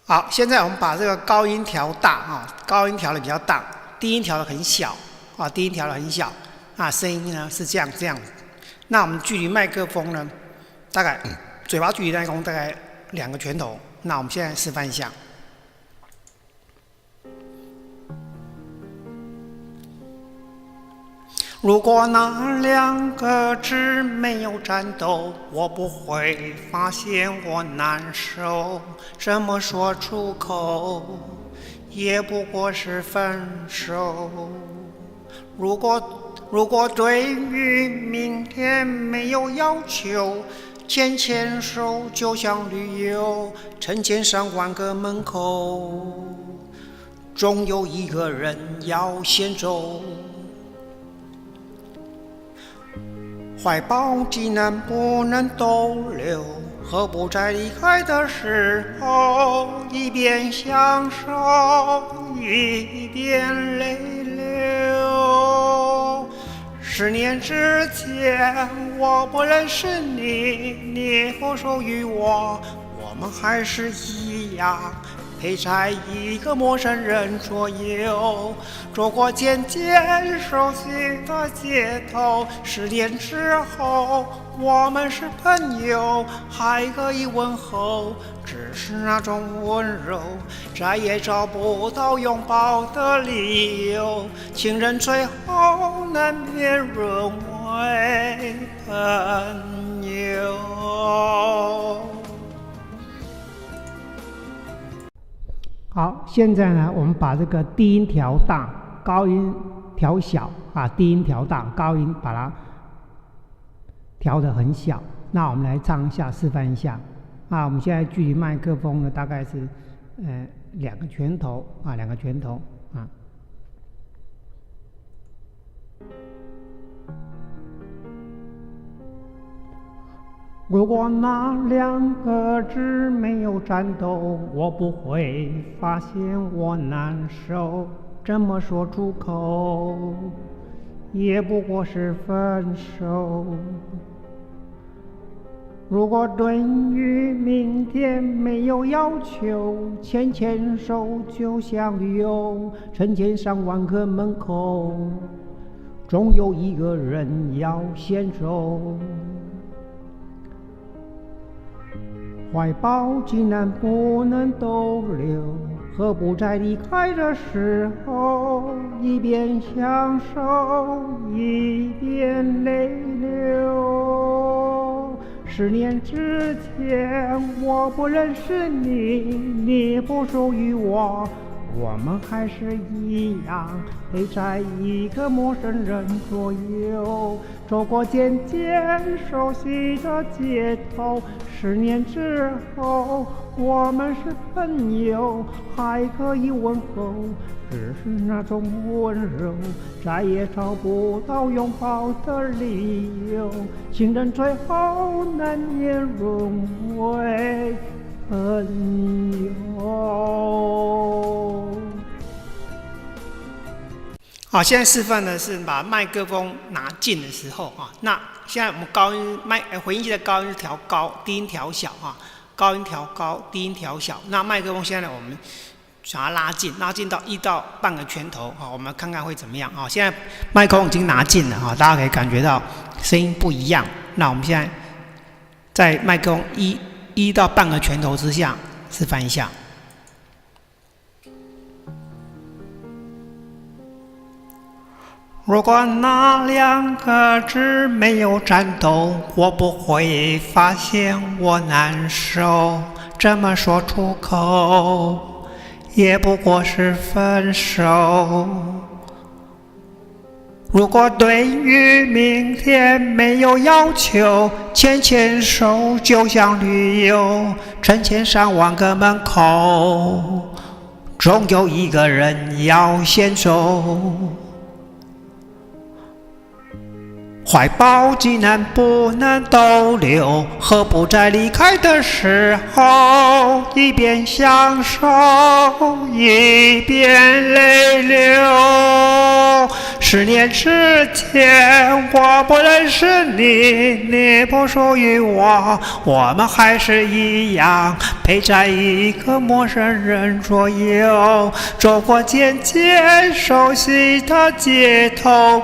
好，现在我们把这个高音调大啊，高音调的比较大，低音调的很小啊，低音调的很小啊，声音呢是这样。那我们距离麦克风呢，大概嘴巴距离麦克风大概2个拳头。那我们现在示范一下。如果那2个字没有战斗，我不会发现我难受。怎么说出口，也不过是分手。如果对于明天没有要求，牵手就像旅游，成千上万个门口，总有一个人要先走。怀抱既然不能逗留，何不在离开的时候，一边享受，一边泪流。10年之前，我不认识你，你不属于我，我们还是一样。陪在一个陌生人左右，走过渐渐熟悉的街头。10年之后，我们是朋友，还可以问候，只是那种温柔，再也找不到拥抱的理由。情人最后难免沦为朋友。好，现在呢，我们把这个低音调大，高音调小啊，低音调大，高音把它调得很小。那我们来唱一下，示范一下啊。我们现在距离麦克风呢，大概是2个拳头啊，2个拳头啊。如果那2个字没有战斗，我不会发现我难受。怎么说出口，也不过是分手。如果对于明天没有要求，牵手就像旅游，成千上万个门口，总有一个人要先走。怀抱既然不能逗留，何不在离开的时候，一边享受，一边泪流。10年之前，我不认识你，你不属于我，我们还是一样，陪在一个陌生人左右，走过渐渐熟悉的街头。10年之后，我们是朋友，还可以问候，只是那种温柔，再也找不到拥抱的理由。情人最后难免沦为朋友。好，现在示范的是把麦克风拿近的时候啊。那现在我们高音回音器的高音调高，低音调小啊。高音调高，低音调小。那麦克风现在我们想要拉近到1到半个拳头啊，我们看看会怎么样啊？现在麦克风已经拿近了啊，大家可以感觉到声音不一样。那我们现在在麦克风1到半个拳头之下示范一下。如果那2个字没有战斗，我不会发现我难受。怎么说出口，也不过是分手。如果对于明天没有要求，牵手就像旅游，成千上万个门口，总有一个人要先走。怀抱既然不能逗留，何不在离开的时候，一边享受，一边泪流？10年之前，我不认识你，你不属于我，我们还是一样陪在一个陌生人左右，走过渐渐熟悉的街头。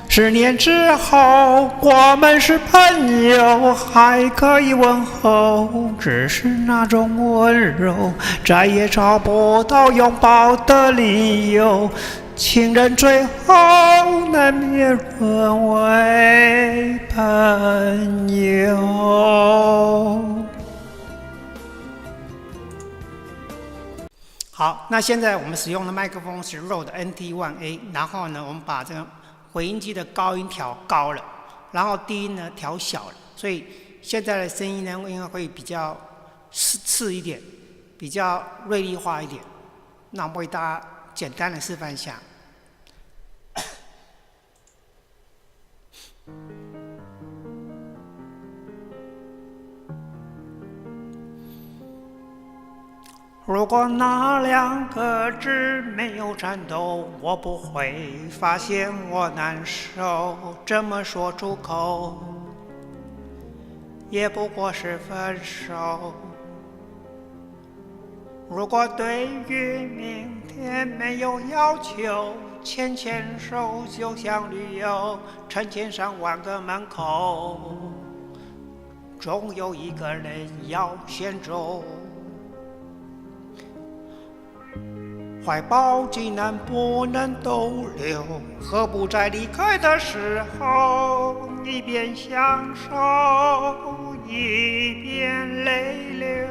10年之后，我们是朋友，还可以问候，只是那种温柔，再也找不到拥抱的理由。情人最后难免沦为朋友。好，那现在我们使用的麦克风是 Rode NT1A， 然后呢，我们把这个回音机的高音调高了，然后低音呢调小了，所以现在的声音呢应该会比较刺一点，比较锐利化一点。那我为大家简单的示范一下。如果那2个字没有颤抖，我不会发现我难受。怎么说出口，也不过是分手。如果对于明天没有要求，牵牵手就像旅游，成千上万个门口，总有一个人要先走。怀抱既然不能逗留，何不在离开的时候，一边享受，一边泪流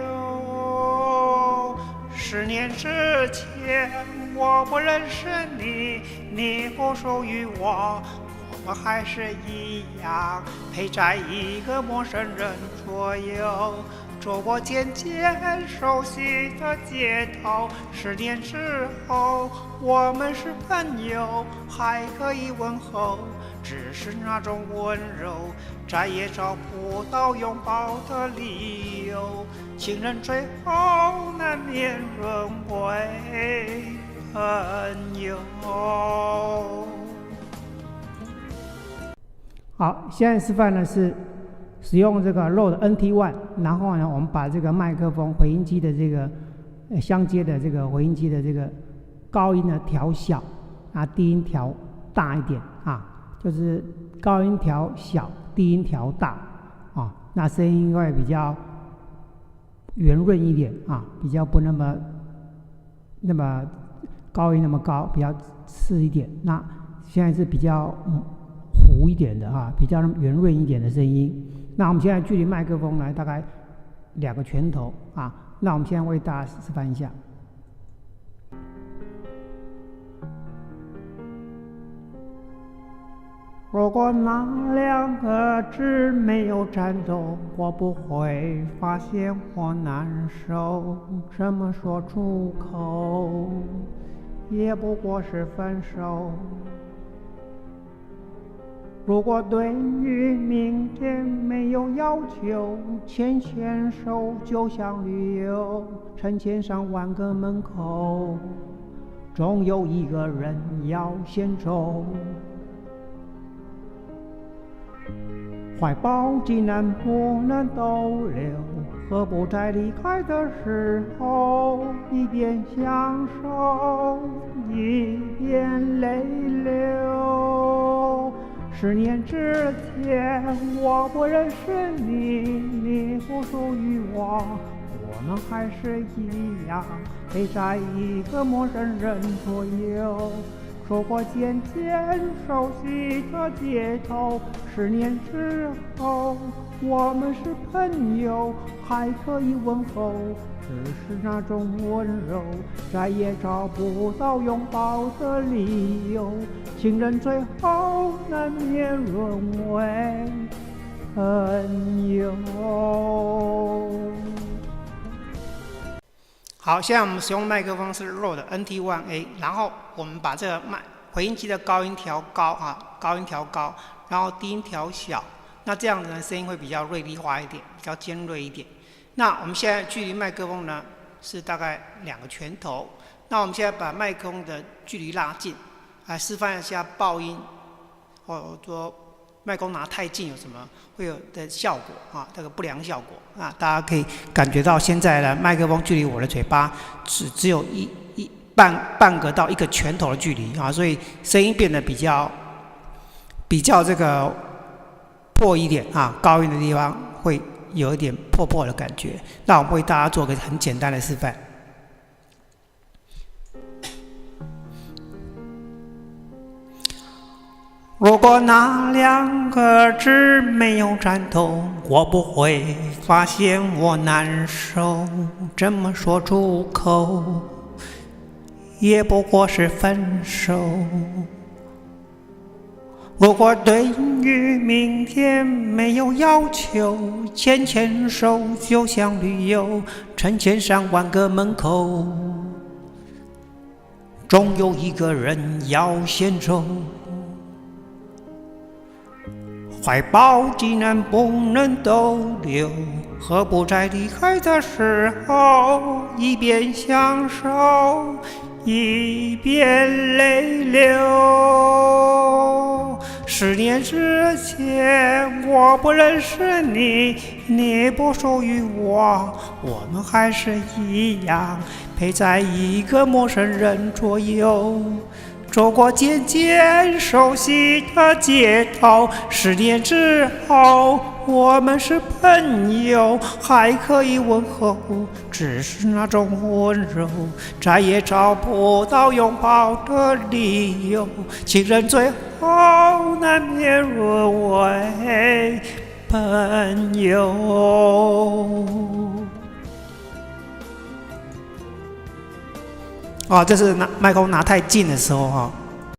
？10年之前，我不认识你，你不属于我，我们还是一样陪在一个陌生人左右，走过渐渐熟悉的街头。10年之后，我们是朋友，还可以问候，只是那种温柔，再也找不到拥抱的理由。情人最后难免沦为朋友。好，现在示范的是使用这个 Rode NT1， 然后呢，我们把这个麦克风回音机的这个相接的这个回音机的这个高音呢调小，啊，低音调大一点啊，就是高音调小，低音调大啊，那声音会比较圆润一点啊，比较不那么高音那么高，比较刺一点。那现在是比较糊一点的啊，比较圆润一点的声音。那我们现在距离麦克风呢大概2个拳头啊。那我们现在为大家示范一下。如果那2个字没有颤抖，我不会发现我难受。怎么说出口，也不过是分手。如果对于明天没有要求，牵牵手就像旅游，成千上万个门口，总有一个人要先走。怀抱既然不能逗留，何不在离开的时候，一边享受，一边泪流？10年之前，我不认识你，你不属于我，我们还是一样陪在一个陌生人左右，走过渐渐熟悉的街头。10年之后，我们是朋友，还可以问候，只是那种温柔，再也找不到拥抱的理由。情人最后难免沦为朋友。好，现在我们使用麦克风是 Rode NT1A， 然后我们把这个回音机的高音调高啊，高音调高，然后低音调小，那这样子呢，声音会比较锐利化一点，比较尖锐一点。那我们现在距离麦克风呢是大概2个拳头。那我们现在把麦克风的距离拉近，来示范一下爆音，或者说麦克风拿太近有什么会有的效果啊？这个不良效果啊，大家可以感觉到现在的麦克风距离我的嘴巴只有半个到1个拳头的距离啊，所以声音变得比较这个破一点啊，高音的地方会有一点破的感觉。那我们为大家做个很简单的示范。如果那2个字没有颤抖，我不会发现我难受。怎么说出口，也不过是分手。如果对于明天没有要求，牵牵手就像旅游，成千上万个门口，总有一个人要先走。怀抱既然不能逗留，何不在离开的时候，一边享受，一边泪流。10年之前，我不认识你，你不属于我，我们还是一样，陪在一个陌生人左右。走过渐渐熟悉的街头，10年之后，我们是朋友，还可以问候，只是那种温柔，再也找不到拥抱的理由。情人最后难免沦为朋友。这是麦克风拿太近的时候